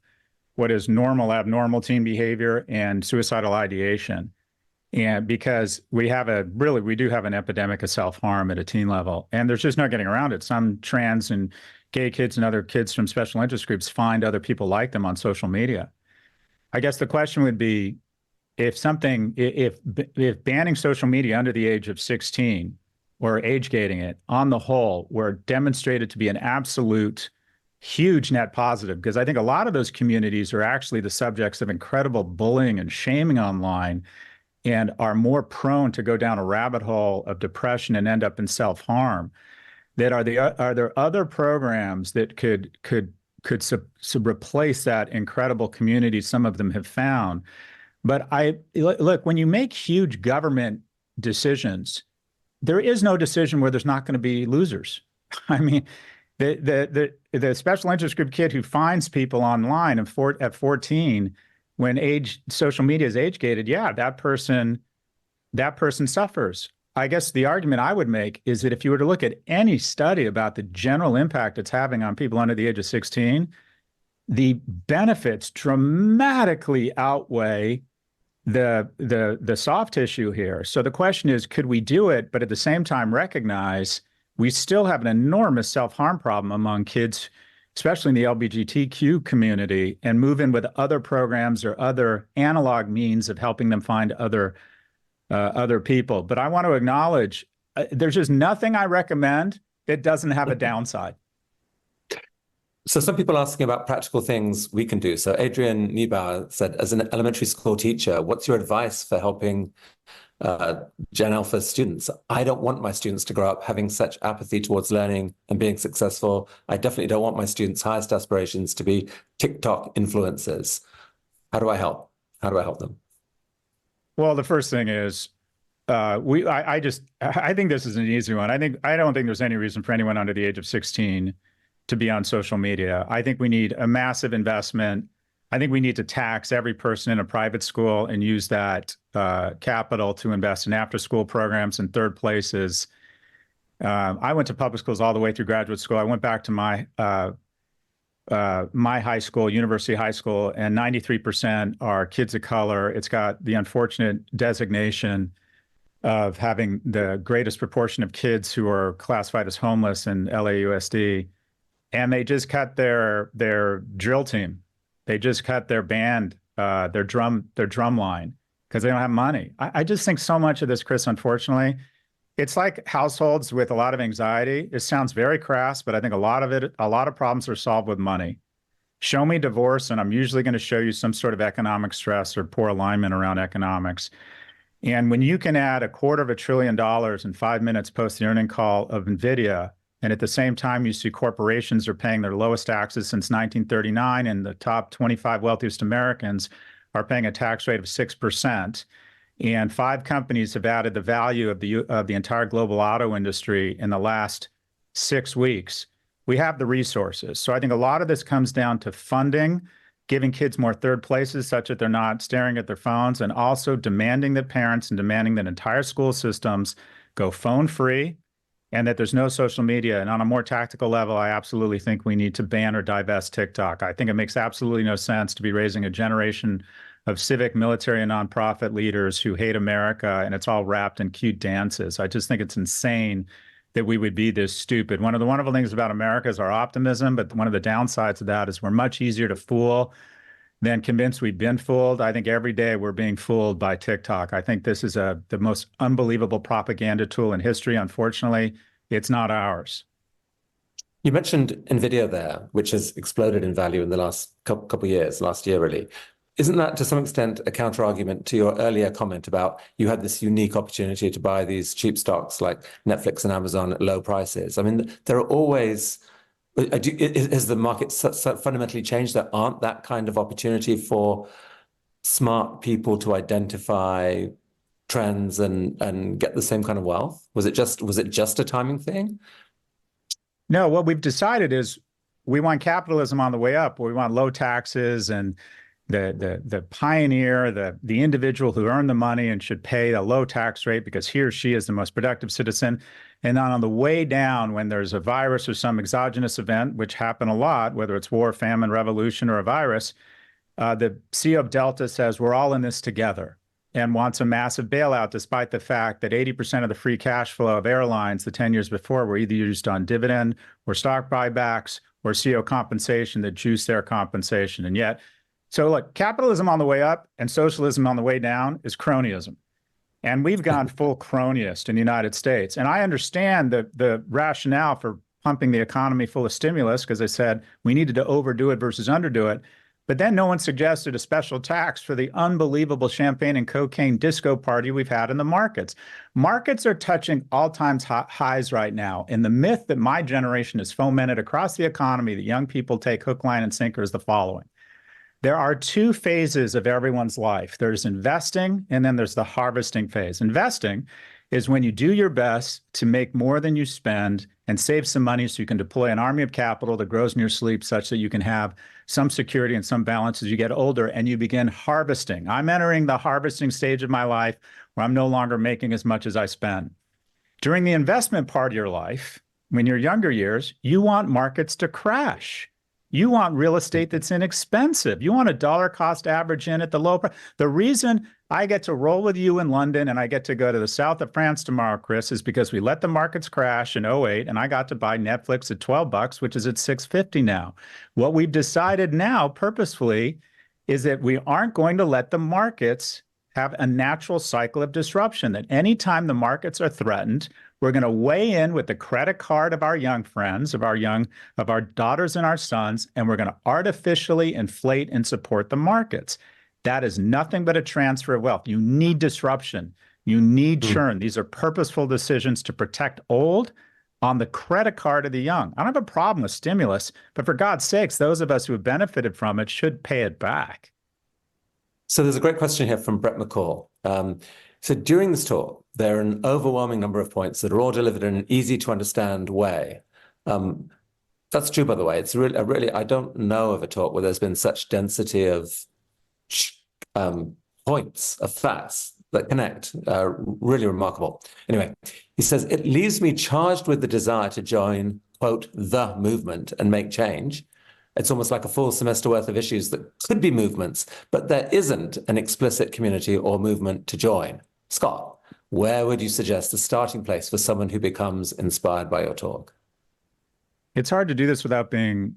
what is normal, abnormal teen behavior and suicidal ideation. And because we do have an epidemic of self-harm at a teen level, and there's just no getting around it. Some trans and gay kids and other kids from special interest groups find other people like them on social media. I guess the question would be, if banning social media under the age of 16 or age gating it on the whole were demonstrated to be an absolute huge net positive, because I think a lot of those communities are actually the subjects of incredible bullying and shaming online and are more prone to go down a rabbit hole of depression and end up in self-harm. Are there other programs that could replace that incredible community some of them have found? But look, when you make huge government decisions, there is no decision where there's not going to be losers. I mean, the special interest group kid who finds people online at 14 when social media is age gated, yeah, that person suffers. I guess the argument I would make is that if you were to look at any study about the general impact it's having on people under the age of 16, the benefits dramatically outweigh the soft tissue here. So the question is, could we do it, but at the same time recognize we still have an enormous self-harm problem among kids, especially in the LGBTQ community, and move in with other programs or other analog means of helping them find other people. But I want to acknowledge there's just nothing I recommend that doesn't have a downside. So some people are asking about practical things we can do. So Adrian Niebauer said, as an elementary school teacher, what's your advice for helping Gen Alpha students? I don't want my students to grow up having such apathy towards learning and being successful. I definitely don't want my students' highest aspirations to be TikTok influencers. How do I help? How do I help them? Well, the first thing is, I think this is an easy one. I don't think there's any reason for anyone under the age of 16 to be on social media. I think we need a massive investment. I think we need to tax every person in a private school and use that capital to invest in after-school programs in third places. I went to public schools all the way through graduate school. I went back to my high school, University High School, and 93% are kids of color. It's got the unfortunate designation of having the greatest proportion of kids who are classified as homeless in LAUSD. And they just cut their drill team. They just cut their band, their drum line, because they don't have money. I just think so much of this, Chris, unfortunately, it's like households with a lot of anxiety. It sounds very crass, but I think a lot of problems are solved with money. Show me divorce, and I'm usually going to show you some sort of economic stress or poor alignment around economics. And when you can add $250 billion in 5 minutes post the earning call of NVIDIA, and at the same time, you see corporations are paying their lowest taxes since 1939, and the top 25 wealthiest Americans are paying a tax rate of 6%. And 5 companies have added the value of the entire global auto industry in the last 6 weeks. We have the resources. So I think a lot of this comes down to funding, giving kids more third places such that they're not staring at their phones, and also demanding that parents and demanding that entire school systems go phone free, and that there's no social media. And on a more tactical level, I absolutely think we need to ban or divest TikTok. I think it makes absolutely no sense to be raising a generation of civic, military, and nonprofit leaders who hate America, and it's all wrapped in cute dances. I just think it's insane that we would be this stupid. One of the wonderful things about America is our optimism, but one of the downsides of that is we're much easier to fool than convince we've been fooled. I think every day we're being fooled by TikTok. I think this is the most unbelievable propaganda tool in history. Unfortunately, it's not ours. You mentioned NVIDIA there, which has exploded in value in the last couple of years, last year really. Isn't that to some extent a counter-argument to your earlier comment about you had this unique opportunity to buy these cheap stocks like Netflix and Amazon at low prices? I mean, there are always... Has the market fundamentally changed? There aren't that kind of opportunity for smart people to identify trends and get the same kind of wealth? Was it just a timing thing? No, what we've decided is we want capitalism on the way up. We want low taxes, and the pioneer, the individual who earned the money and should pay a low tax rate because he or she is the most productive citizen. And then on the way down, when there's a virus or some exogenous event, which happen a lot, whether it's war, famine, revolution, or a virus, the CEO of Delta says, we're all in this together, and wants a massive bailout, despite the fact that 80% of the free cash flow of airlines the 10 years before were either used on dividend or stock buybacks or CEO compensation that juiced their compensation. And yet, so look, capitalism on the way up and socialism on the way down is cronyism. And we've gone full cronyist in the United States. And I understand the rationale for pumping the economy full of stimulus, because they said we needed to overdo it versus underdo it. But then no one suggested a special tax for the unbelievable champagne and cocaine disco party we've had in the markets. Markets are touching all-time highs right now. And the myth that my generation has fomented across the economy that young people take hook, line, and sinker is the following. there are two phases of everyone's life. There's investing, and then there's the harvesting phase. Investing is when you do your best to make more than you spend and save some money so you can deploy an army of capital that grows in your sleep such that you can have some security and some balance as you get older, and you begin harvesting. I'm entering the harvesting stage of my life where I'm no longer making as much as I spend. During the investment part of your life, when you're younger years, you want markets to crash. You want real estate that's inexpensive. You want a dollar cost average in at the low price. The reason I get to roll with you in London and I get to go to the south of France tomorrow, Chris, is because we let the markets crash in 08 and I got to buy Netflix at $12, which is at $6.50 now. What we've decided now purposefully is that we aren't going to let the markets have a natural cycle of disruption, that anytime the markets are threatened, we're going to weigh in with the credit card of our young friends, of our daughters and our sons, and we're going to artificially inflate and support the markets. That is nothing but a transfer of wealth. You need disruption. You need churn. These are purposeful decisions to protect old on the credit card of the young. I don't have a problem with stimulus, but for God's sakes, those of us who have benefited from it should pay it back. So there's a great question here from Brett McCall. So during this talk, there are an overwhelming number of points that are all delivered in an easy to understand way. That's true, by the way. It's really, I don't know of a talk where there's been such density of points, of facts that connect. Really remarkable. Anyway, he says, it leaves me charged with the desire to join, quote, the movement and make change. It's almost like a full semester worth of issues that could be movements, but there isn't an explicit community or movement to join. Scott, where would you suggest a starting place for someone who becomes inspired by your talk? It's hard to do this without being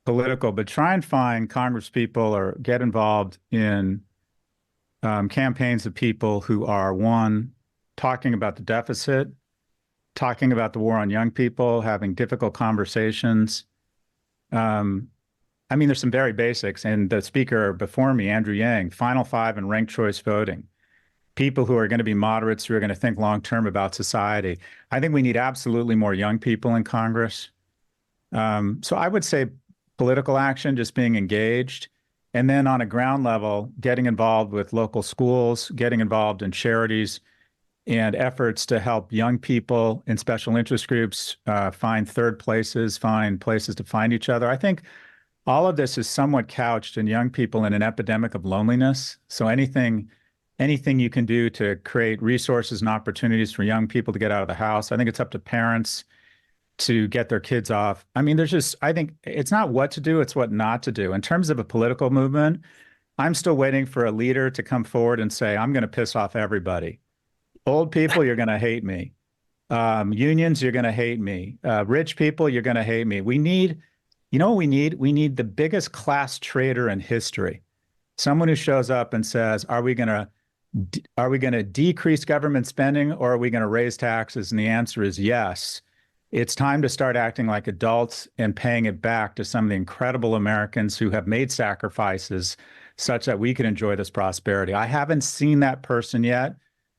political, but try and find congresspeople or get involved in campaigns of people who are, one, talking about the deficit, talking about the war on young people, having difficult conversations. I mean, there's some very basics, and the speaker before me, Andrew Yang, Final Five and ranked choice voting. People who are going to be moderates, who are going to think long-term about society. I think we need absolutely more young people in Congress. So I would say political action, just being engaged, and then on a ground level, getting involved with local schools, getting involved in charities, and efforts to help young people in special interest groups find third places, find places to find each other. I think all of this is somewhat couched in young people in an epidemic of loneliness. So anything you can do to create resources and opportunities for young people to get out of the house. I think it's up to parents to get their kids off. I mean, I think it's not what to do, it's what not to do. In terms of a political movement, I'm still waiting for a leader to come forward and say, I'm going to piss off everybody. Old people, you're going to hate me. Unions, you're going to hate me. Rich people, you're going to hate me. You know what we need? We need the biggest class traitor in history. Someone who shows up and says, are we going to decrease government spending, or are we going to raise taxes? And the answer is yes. It's time to start acting like adults and paying it back to some of the incredible Americans who have made sacrifices such that we can enjoy this prosperity. I haven't seen that person yet.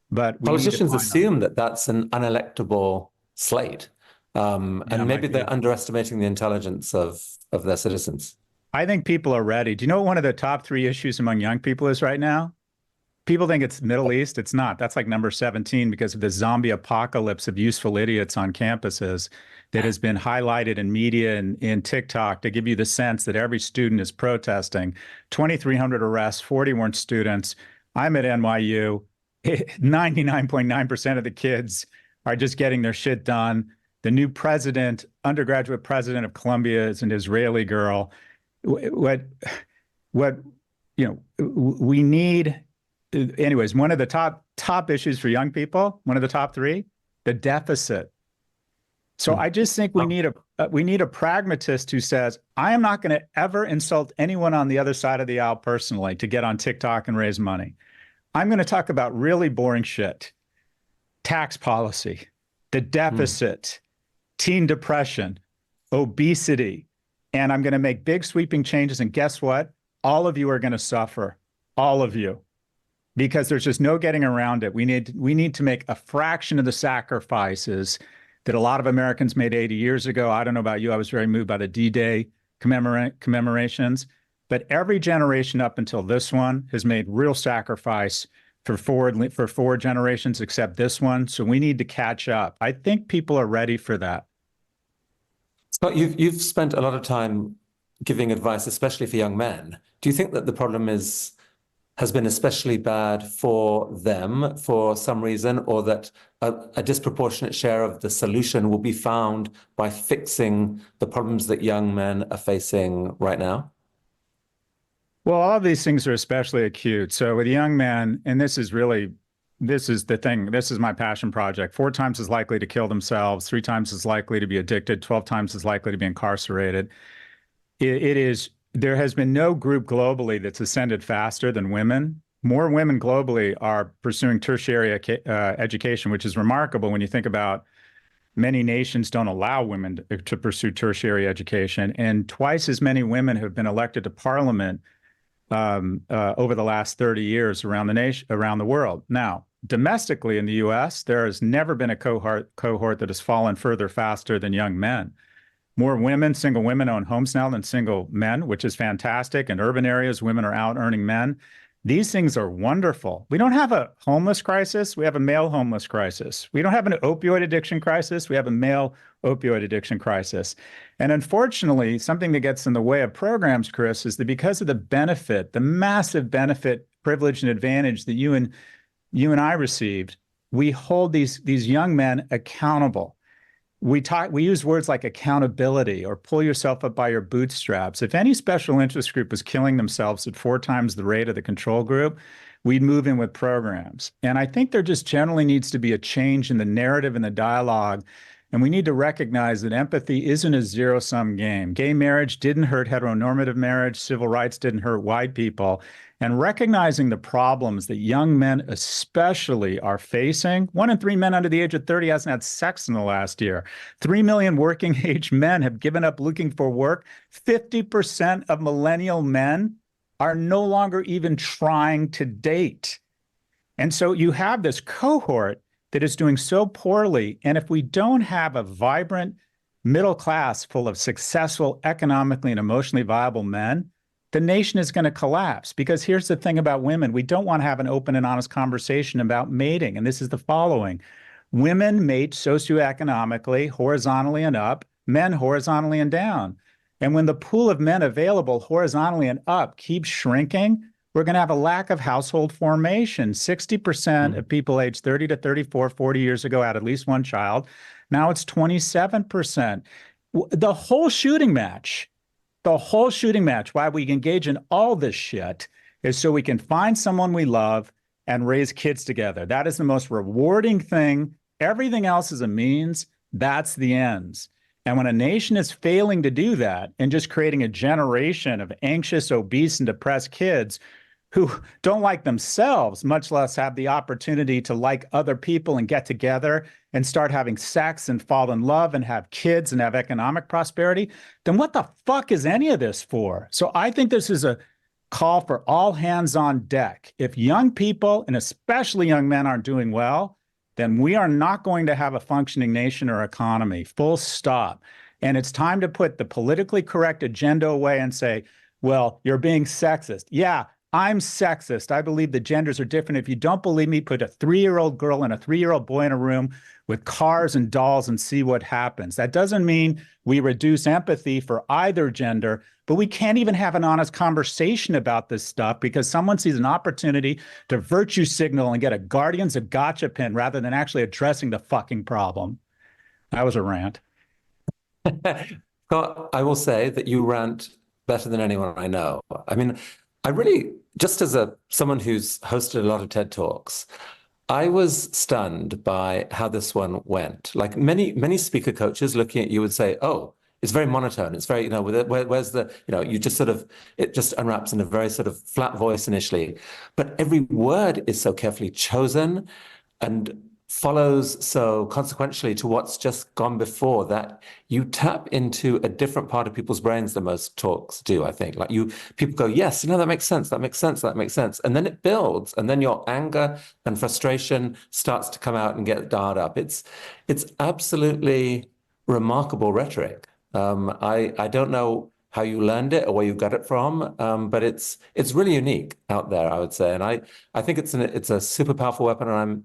But politicians assume that that's an unelectable slate, and maybe they're underestimating the intelligence of their citizens. I think people are ready. Do you know what one of the top 3 issues among young people is right now? People think it's Middle East. It's not. That's like number 17 because of the zombie apocalypse of useful idiots on campuses that has been highlighted in media and in TikTok to give you the sense that every student is protesting. 2,300 arrests, 40 weren't students. I'm at NYU. 99.9% of the kids are just getting their shit done. The new president, undergraduate president of Columbia, is an Israeli girl. What we need, anyways, one of the top issues for young people, one of the top 3, the deficit. So I just think we need a pragmatist who says, I am not going to ever insult anyone on the other side of the aisle personally to get on TikTok and raise money. I'm going to talk about really boring shit. Tax policy, the deficit, teen depression, obesity, and I'm going to make big sweeping changes. And guess what? All of you are going to suffer, all of you, because there's just no getting around it. We need to make a fraction of the sacrifices that a lot of Americans made 80 years ago. I don't know about you. I was very moved by the D-Day commemorations. but every generation up until this one has made real sacrifice for four generations except this one. So we need to catch up. I think people are ready for that. Scott, you've spent a lot of time giving advice, especially for young men. Do you think that the problem has been especially bad for them for some reason, or that a disproportionate share of the solution will be found by fixing the problems that young men are facing right now? Well, all of these things are especially acute. So with young men, and this is the thing, this is my passion project, 4 times as likely to kill themselves, 3 times as likely to be addicted, 12 times as likely to be incarcerated. There has been no group globally that's ascended faster than women. More women globally are pursuing tertiary education, which is remarkable when you think about many nations don't allow women to pursue tertiary education, and twice as many women have been elected to parliament over the last 30 years around the world. Now, domestically in the U.S., there has never been a cohort that has fallen further faster than young men. More women, single women own homes now than single men, which is fantastic. In urban areas, women are out earning men. These things are wonderful. We don't have a homeless crisis. We have a male homeless crisis. We don't have an opioid addiction crisis. We have a male opioid addiction crisis. And unfortunately, something that gets in the way of programs, Chris, is that because of the benefit, the massive benefit, privilege, and advantage that you and I received, we hold these young men accountable. We use words like accountability or pull yourself up by your bootstraps. If any special interest group was killing themselves at 4 times the rate of the control group, we'd move in with programs. And I think there just generally needs to be a change in the narrative and the dialogue. And we need to recognize that empathy isn't a zero-sum game. Gay marriage didn't hurt heteronormative marriage. Civil rights didn't hurt white people. And recognizing the problems that young men especially are facing. 1 in 3 men under the age of 30 hasn't had sex in the last year. 3 million working age men have given up looking for work. 50% of millennial men are no longer even trying to date. And so you have this cohort that is doing so poorly. And if we don't have a vibrant middle class full of successful, economically and emotionally viable men, the nation is going to collapse. Because here's the thing about women. We don't want to have an open and honest conversation about mating. And this is the following. Women mate socioeconomically, horizontally and up, men horizontally and down. And when the pool of men available horizontally and up keeps shrinking, we're going to have a lack of household formation. 60% of people aged 30 to 34, 40 years ago had at least one child. Now it's 27%. The whole shooting match, why we engage in all this shit, is so we can find someone we love and raise kids together. That is the most rewarding thing. Everything else is a means. That's the ends. And when a nation is failing to do that and just creating a generation of anxious, obese, and depressed kids who don't like themselves, much less have the opportunity to like other people and get together and start having sex and fall in love and have kids and have economic prosperity, then what the fuck is any of this for? So I think this is a call for all hands on deck. If young people, and especially young men, aren't doing well, then we are not going to have a functioning nation or economy, full stop. And it's time to put the politically correct agenda away and say, well, you're being sexist. Yeah, I'm sexist. I believe the genders are different. If you don't believe me, put a 3-year-old girl and a 3-year-old boy in a room with cars and dolls and see what happens. That doesn't mean we reduce empathy for either gender, but we can't even have an honest conversation about this stuff because someone sees an opportunity to virtue signal and get a Guardians of Gotcha pin rather than actually addressing the fucking problem. That was a rant. Scott, I will say that you rant better than anyone I know. I mean, I really, just as someone who's hosted a lot of TED Talks, I was stunned by how this one went. Like many speaker coaches looking at you would say, oh, it's very monotone. It's very, where's the, you just sort of, it just unwraps in a very sort of flat voice initially. But every word is so carefully chosen and follows so consequentially to what's just gone before that you tap into a different part of people's brains than most talks do, I think. Like people go, yes, that makes sense, that makes sense, that makes sense. And then it builds, and then your anger and frustration starts to come out and get dialed up. It's absolutely remarkable rhetoric. I don't know how you learned it or where you got it from, but it's really unique out there, I would say, and I think it's a super powerful weapon, and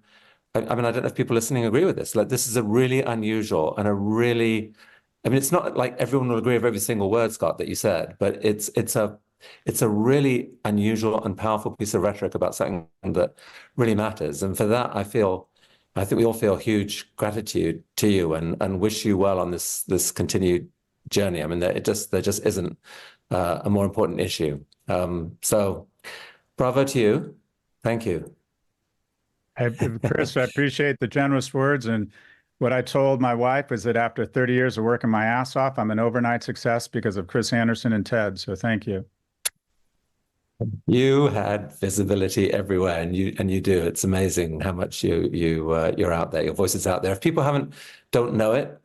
I mean, I don't know if people listening agree with this. Like, this is a really unusual and I mean, it's not like everyone will agree with every single word, Scott, that you said, but it's a really unusual and powerful piece of rhetoric about something that really matters. And for that, I think we all feel huge gratitude to you and wish you well on this continued journey. I mean, there just isn't a more important issue. So bravo to you. Thank you. Chris, I appreciate the generous words. And what I told my wife is that after 30 years of working my ass off, I'm an overnight success because of Chris Anderson and Ted. So thank you. You had visibility everywhere, and you do. It's amazing how much you're out there. Your voice is out there. If people don't know it,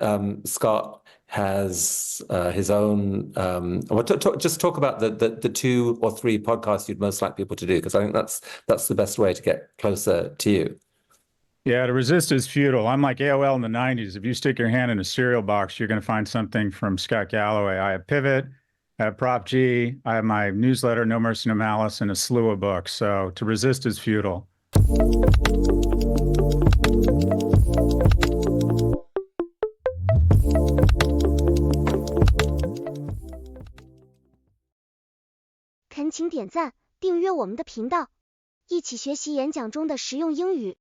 Scott has his own. Just talk about the 2 or 3 podcasts you'd most like people to do, because I think that's the best way to get closer to you. Yeah, to resist is futile. I'm like AOL in the 90s. If you stick your hand in a cereal box, you're going to find something from Scott Galloway. I have Pivot, I have Prop G, I have my newsletter, No Mercy, No Malice, and a slew of books. So to resist is futile.恳请点赞，订阅我们的频道，一起学习演讲中的实用英语。